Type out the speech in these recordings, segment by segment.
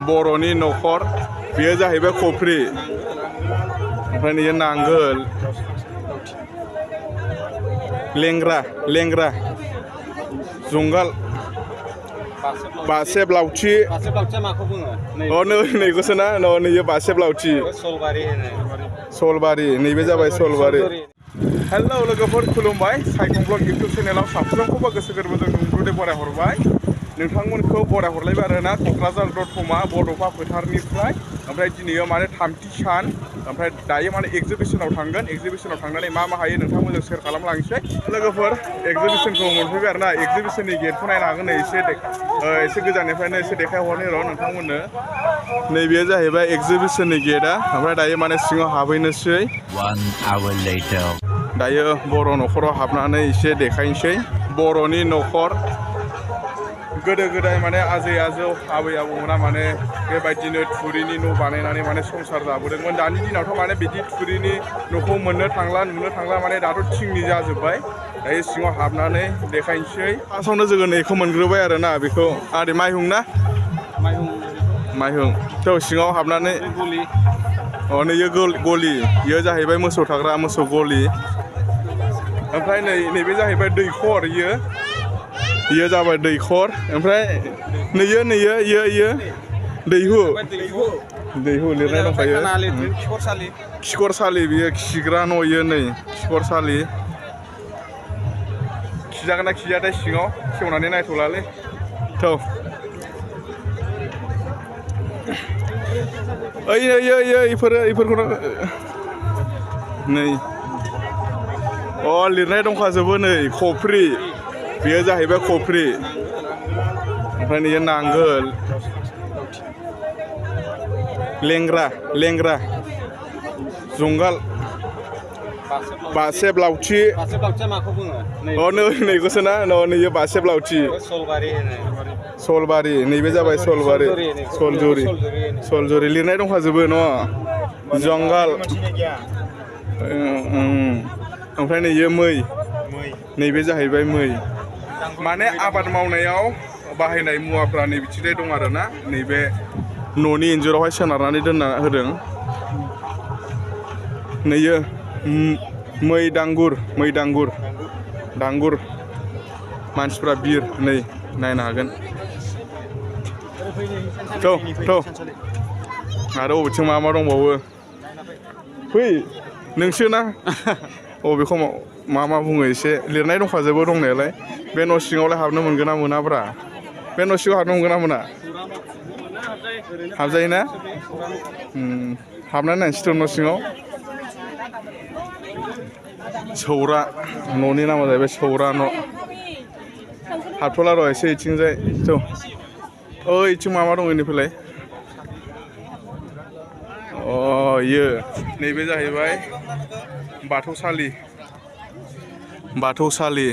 बर'नि न'खर बेयो जाहैबाय खफ्रि ओमफ्राय नैयो नांगोल लेंग्रा जुंगाल बासेब लावथि नैखौसो ना नैयो बासेब लावथि सलबारि नैबे जाबाय सलबारि हेलौ लोगोफोर खुलुमबाय साइकं ब्लग इउटुब चेनेलाव साफ्रोमखौबो गोसो गोरबोजों नोंथांखौ बरायहरबाय नोंथांमोनखौ बरायहरलायबाय आरोना क'क्राझार दतमा बड'फा फोथारनिफ्राय ओमफ्राय दिनैयो माने 3थि सान ओमफ्राय दायो माने एग्जिबिशनाव थांगोन एग्जिबिशनाव थांनानै मा हायो नोंथांमोनजों शेयार खालामलांसै लोगोफोर एग्जिबिशनखौ मोनफैबाय आरोना एग्जिबिशननि गेटखौ नायनो हागोन एसे गोजाननिफ्रायनो एसे देखायहरनि र' नोंथांमोननो नैबेयो जाहैबाय एग्जिबिशननि गेटआ ओमफ्राय दायो माने सिङाव हाबहैनोसै 1 hour later दायो बर' न'खराव हाबनानै एसे देखायनोसै बर'नि न'खर गोदो गोदाय माने आजै आजौ आबै आबौमोना माने बेबायदिनो थुरिनि न' बानायनानै माने संसार जाबोदोंमोन दानि दिनावथ' माने बिदि थुरिनि न'खौ नुनो थांला माने दाथ' थिंनि जाजोब्बाय दायो सिङाव हाबनानै देखायनोसै फार्स्टआवनो जोङो नैखौ मोनग्रोबाय आरोना बेखौ आरो माइहुं ना माइहुं थ' सिङाव हाबनानै नैयो गलि बेयो जाहैबाय मोसौ थाग्रा मोसौ गलि ओमफ्राय नैबे जाहैबाय दैखर इयो जाबाय दैखर ओमफ्राय नैयो दैहु लिरनाय दंखायो खिखरसालि बियो खिग्रा न' इयो नै खिखरसालि खिजागोन ना खिजायाथाय सिङाव खेवनानै नायथ'लालै थ' इफोरखौनो नै लिरनाय दंखाजोबो नै खफ्रि बेयो जाहैबाय खफ्रि ओमफ्राय नैयो नांगोल लेंग्रा जुंगाल बासेब लावथि नैखौसो ना नैयो बासेब लावथि सलबारि नैबे जाबाय सलबारि सलजुरि लिरनाय दंखाजोबो न' जंगाल ओमफ्राय नैयो मै नैबे जाहैबाय मै माने आबाद मावनायाव बाहायनाय मुवाफ्रा नैबिथिंजाय दं आरोना नैबे न'नि इन्जुरावहाय सोनारनानै दोनना होदों नैयो मै दांगुर मानसिफ्रा बिर नै नायनो हागोन थ' आरो बबेथिं मा दंबावो फै नोंसोना बेखौ मा बुङो एसे लिरनाय दंखाजोबो दंनायालाय बे न' सिङावलाय हाबनो मोनगोन ना मोनाब्रा बे न' सिङाव हाबनो मोनगोन ना मोना हाबजायोना हाबनानै नायनोसैथ' न' सिङाव सौरा न'नि नामा जाहैबाय सौरा न' हाबथ'ला र' एसे इथिंजाय थ' इथिं मा दङ इनिफ्रायलाय इयो नैबे जाहैबाय बाथौसालि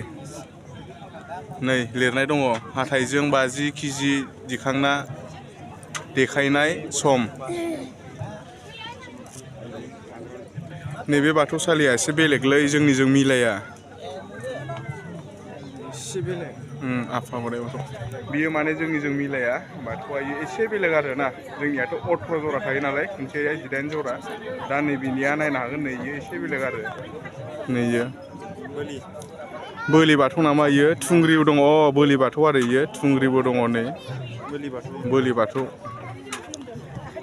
नै लिरनाय दङ हाथाइजों 50 केजि दिखांना देखायनाय सम नैबे बाथौसालिया एसे बेलेगलै जोंनिजों मिलाया एसे बेलेग आफा बोराइ बाथौ बियो माने जोंनिजों मिलाया बाथौआ एसे बेलेग आरोना जोंनियाथ' 18 जरा थायो नालाय खनसेया 18 जरा दा नैबेनिया नायनो हागोन नैयो एसे बेलेग आरो नैयो बोलि बाथौ नामा इयो थुंग्रिबो दङ बोलि बाथौ आरो इयो थुंग्रिबो दङ नै बोलि बाथौ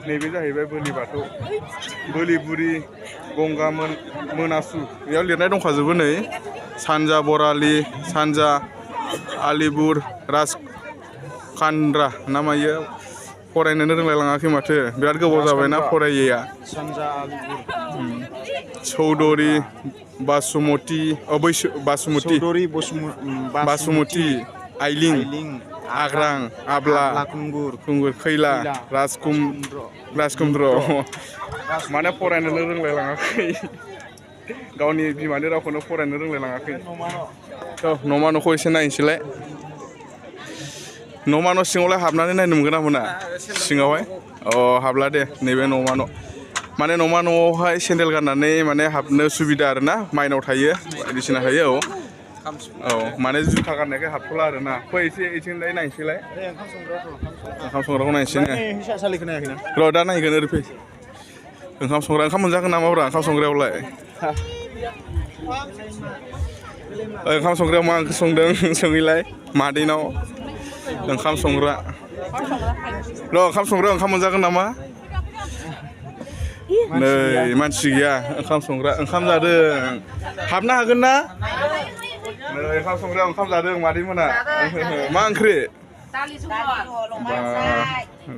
नैबे जाहैबाय बोलि बाथौ बोलि बुरि गंगा मोनासु बेयाव लिरनाय दंखाजोबो नै सानजा बरालि सानजा आलिपुर राजखान्द्रा नामा इयो फरायनोनो रोंलायलाङाखै माथो बिराद गोबाव जाबायना फरायैया चौधुरि बासुमति आइलिं आग्रां आब्ला खुंगुर खैला राजकुन्द्र माने फरायनोनो रोंलायलाङाखै गावनि बिमानि रावखौनो फरायनो रोंलायलाङाखै न'मा न'खौ एसे नायनोसैलाय न'मा न' सिङावलाय हाबनानै नायनो मोनगोन ना मोना सिङावहाय हाबला दे नैबे न'मा न' माने न'मा न'आवहाय सेन्देल गाननानै माने हाबनो सुबिदा आरोना माइनाव थायो बायदिसिना थायो औ माने जुथा गाननायखाय हाबथ'ला आरोना फै एसे इथिंलाय नायनोसैलाय ओंखाम संग्राखौ नायनोसै र' दा नायगोन ओरै फै ओंखाम संग्रा ओंखाम मोनजागोन नामाब्रा ओंखाम संग्रायावलाय ओंखाम संग्रायाव मा ओंख्रि संदों सोङैलाय मादैनाव ओंखाम संग्रा र' ओंखाम संग्रायाव ओंखाम मोनजागोन नामा नै मानसि गैया ओंखाम संग्रा ओंखाम जादों हाबनो हागोन ना नै ओंखाम संग्रायाव ओंखाम जादों मादैमोना मा ओंख्रि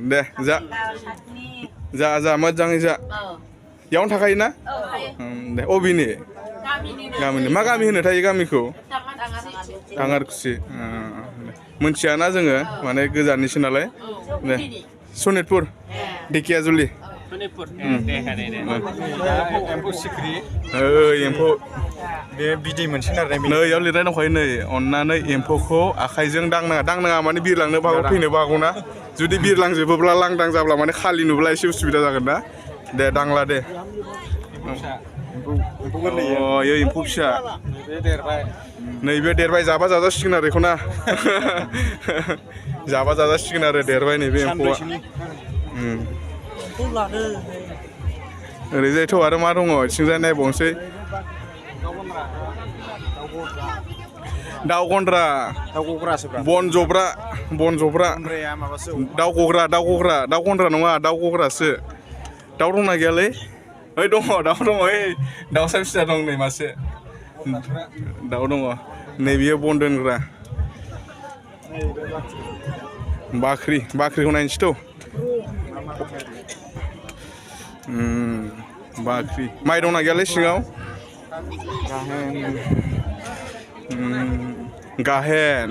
दे जा मोजाङै जा बेयावनो थाखायोना दे अबेनि गामिनि मा गामि होनो थायो गामिखौ दाङारकुसि मोनथियाना जोङो माने गोजाननिसो नालाय दे सनितपुर ढेकियाजुलि एम्फौ बे बिदै मोनसे नालाय नै इयाव लिरनाय दंखायो नै अननानै एम्फौखौ आखाइजों दांनाङा माने बिरलांनो हागौ थैनोबो हागौ ना जुदि बिरलांजोबोब्ला लांदां जाब्ला माने खालि नुब्ला एसे उसुबिदा जागोन ना दे दांला दे इयो एम्फौ फिसा नैबे देरबाय जाबा जाजासिगोन आरो बेखौना जाबा जाजासिगोन आरो देरबाय नैबे एम्फौआ ओरैजायथ' आरो मा दङ इथिंजाय नायबावनोसै दाउ गन्द्रा बन जब्रा दाउ गन्द्रा नङा दाउ गग्रासो दाउ दंना गैयालै ओइ दङ दाउ दङ ओइ दाउसा फिसा दं नै मासे दाउ दङ नै बियो बन दोनग्रा बाख्रिखौ नायनोसैथ' बाख्रि माइ दंना गैयालै सिङाव गाहेन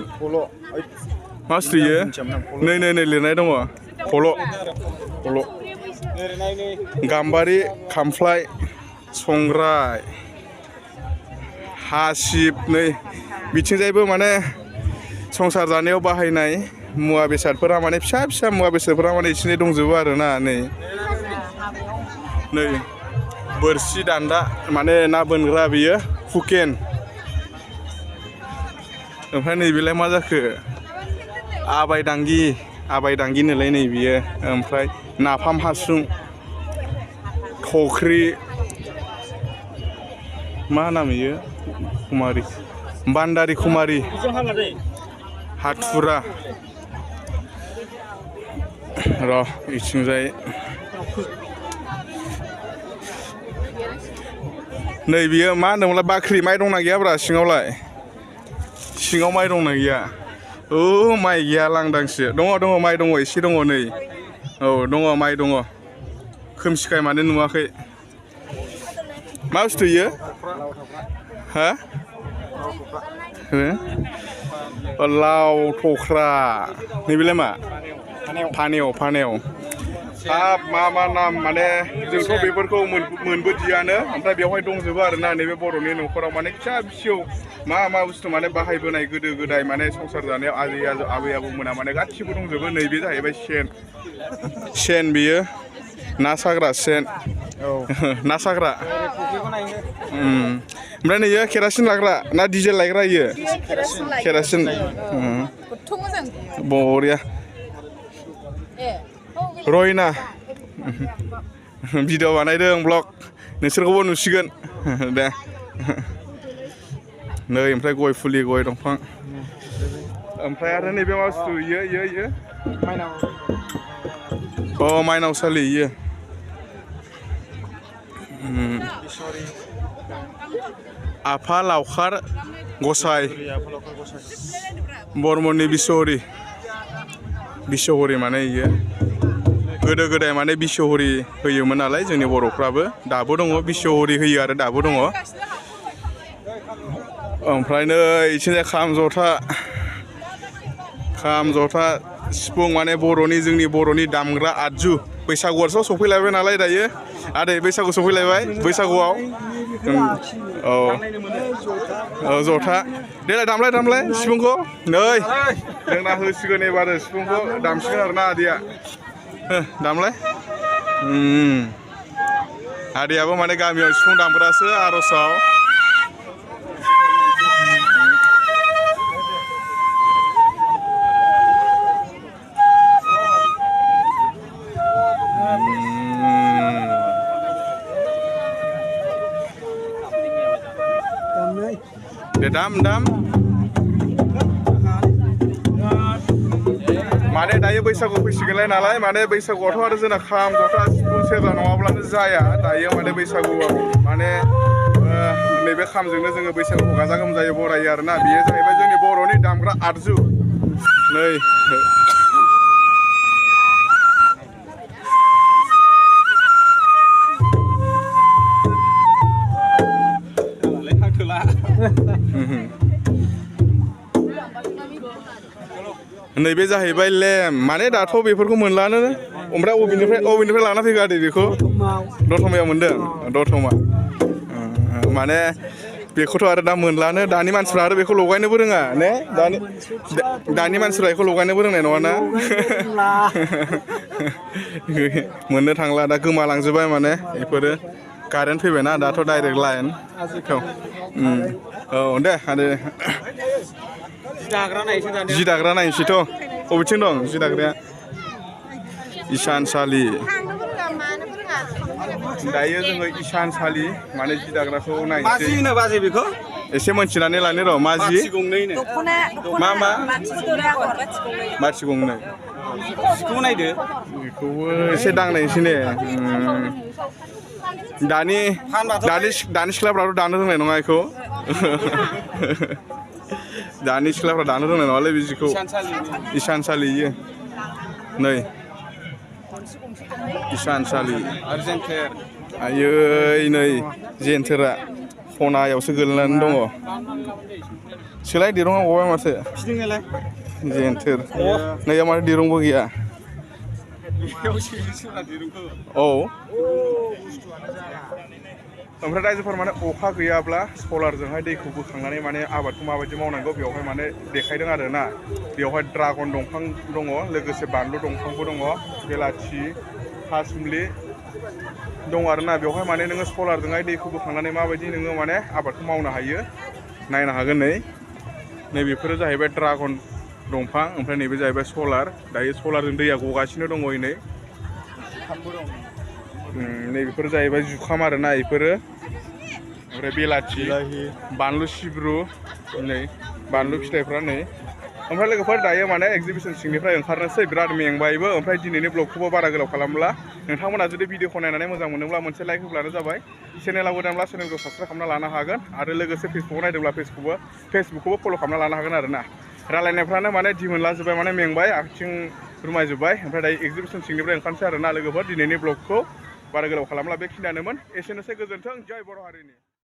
मा बुस्थु इयो नै लिरनाय दङ खल' गाम्बारि खामफ्लाय संग्राय हासिब नै बिथिंजायबो माने संसार जानायाव बाहायनाय मुवा बेसादफोरा माने फिसा मुवा बेसादफोरा माने इसिनि दंजोबो आरोना नै बोरसि दान्दा माने ना बोनग्रा बियो हुकेन ओमफ्राय नैबेलाय मा जाखो आबायदांगि नोलाय नै बियो ओमफ्राय नाफाम हासुं खख्रि मा नाम इयो बान्दारि कुमारि हाथुरा र' इथिंजाय नै बियो मा होनदोंमोनलाय बाख्रि माइ दंना गैयाब्रा सिङाव माइ दंना गैया माइ गैया लांदांसो दङ माइ दङ एसे दङ नै औ दङ माइ दङ खोमसिखाय माने नुवाखै मा बुस्थु इयो हा लाव थख्रा नैबेलाय मा फानेव हाब मा नाम माने जोंथ' बेफोरखौ मोनबोदियानो ओमफ्राय बेवहाय दंजोबो आरोना नैबे बर'नि न'खराव माने फिसा फिसौ मा बुस्थु माने बाहायबोनाय गोदो गोदाय माने संसार जानायाव आबै आबौमोना माने गासिबो दंजोबो नैबे जाहैबाय सेन बियो ना साग्रा सेन ना साग्रा ओमफ्राय नैयो केरासिन लाग्रा ना डिजेल लायग्रा इयो केरासिन बरिया रयना भिडिअ बानायदों ब्लग नोंसोरखौबो नुसिगोन दे नै ओमफ्राय गय फुलि गय दंफां ओमफ्राय आरो नैबे मा बुस्थु इयो माइनावसालि इयो आफा लावखार गसाय बर्मननि बिसहरि माने इयो गोदो गोदाय माने बिसहरि होयोमोन नालाय जोंनि बर'फ्राबो दाबो दङ बिसहरि होयो आरो दाबो दङ ओमफ्राय नै इथिंजाय खाम जथा सिफुं माने जोंनि बर'नि दामग्रा आगजु बैसागुआवसो सफैलायबाय नालाय दायो आदै बैसागु सफैलायबाय बैसागुआव जथा देलाय दामलाय सिफुंखौ नै जोंना होसिगोन एबार सिफुंखौ दामसिगोन आरोना आदैया दामलाय आदैयाबो माने गामियाव सिफुं दामग्रासो आर'जआव दे दाम माने दायो बैसागु फैसिगोनलाय नालाय माने बैसागुआवथ' आरो जोंना खाम जथा सिफुं सेरजा नङाब्लानो जाया दायो माने बैसागुआव माने नैबे खामजोंनो जोङो बैसागुखौ गाजा गोमजायै बरायो आरोना बेयो जाहैबाय जोंनि बर'नि दामग्रा आगजु नै नैबे जाहैबाय लेम माने दाथ' बेफोरखौ मोनलानो ओमफ्राय अबेनिफ्राय लाना फैखो आदै बेखौ दतमायाव मोनदों दतमा माने बेखौथ' आरो दा मोनलानो दानि मानसिफ्रा आरो बेखौ लगायनोबो रोङा ने दानि मानसिफ्रा बेखौ लगायनोबो रोंनाय नङाना मोननो थांला दा गोमालांजोबबाय माने बेफोरो कारेन्ट फैबायना दाथ' डाइरेक्ट लाइन औ दे आदै जि दाग्रा नायनोसैथ' बबेथिं दं जि दाग्राया इसानसालि दायो जोङो इसानसालि माने जि दाग्राखौ नायनोसै एसे मोनथिनानै लानो र' मा जि मा बाथि गंनै सिखौ नायदो बेखौबो एसे दांनायसै ने दानि सिख्लाफ्राथ' दानो रोंनाय नङा बेखौ दानि सिख्लाफ्रा दानो रोंनाय नङालै बे जिखौ इसानसालि इयो नै इसानसालि आयै नै जेन्थोरा खनायावसो गोलैनानै दङ सोलाय दिरुङा गबाय माथो जेन्थोर नैयाव माथो दिरुंबो गैया औ ओमफ्राय रायजोफोर माने अखा गैयाब्ला सलारजोंहाय दैखौ बोखांनानै माने आबादखौ माबायदि मावनांगौ बेवहाय माने देखायदों आरोना बेवहाय ड्रागन दंफां दङ लोगोसे बानलु दंफांबो दङ बेलाथि थासुमलि दं आरोना बेवहाय माने नोङो सलारजोंहाय दैखौ बोखांनानै माबायदि नोङो माने आबादखौ मावनो हायो नायनो हागोन नै बेफोरो जाहैबाय ड्रागन दंफां ओमफ्राय नैबे जाहैबाय सलार दायो सलारजों दैया गगासिनो दङ नै बेफोर जाहैबाय जुखाम आरोना बेफोरो ओमफ्राय बेलाथि बानलु सिब्रु नै बानलु फिथाइफ्रा नै ओमफ्राय लोगोफोर दायो माने एक्जिबिसन सिंनिफ्राय ओंखारनोसै बिराद मेंबायबो ओमफ्राय दिनैनि ब्लगखौबो बारा गोलाव खालामला नोंथांमोना जुदि भिडिअखौ नायनानै मोजां मोनोब्ला मोनसे लाइक होब्लानो जाबाय चेनेलाव गोदानब्ला चेनेलखौ साबसक्राइब खालामना लानो हागोन आरो लोगोसे फेसबुकाव नायदोंब्ला फेसबुकखौबो फल' खालामना लानो हागोन आरोना रायलायनायफ्रानो माने दिमोनलाजोब्बाय माने मेंबाय आथिं रुमायजोब्बाय ओमफ्राय दायो एक्जिबिसन सिंनिफ्राय ओंखारनोसै आरोना लोगोफोर दिनैनि ब्लगखौ बारा गोलाव खालामला बेखिनियानोमोन एसेनोसै गोजोन्थों जय बर' हारिनि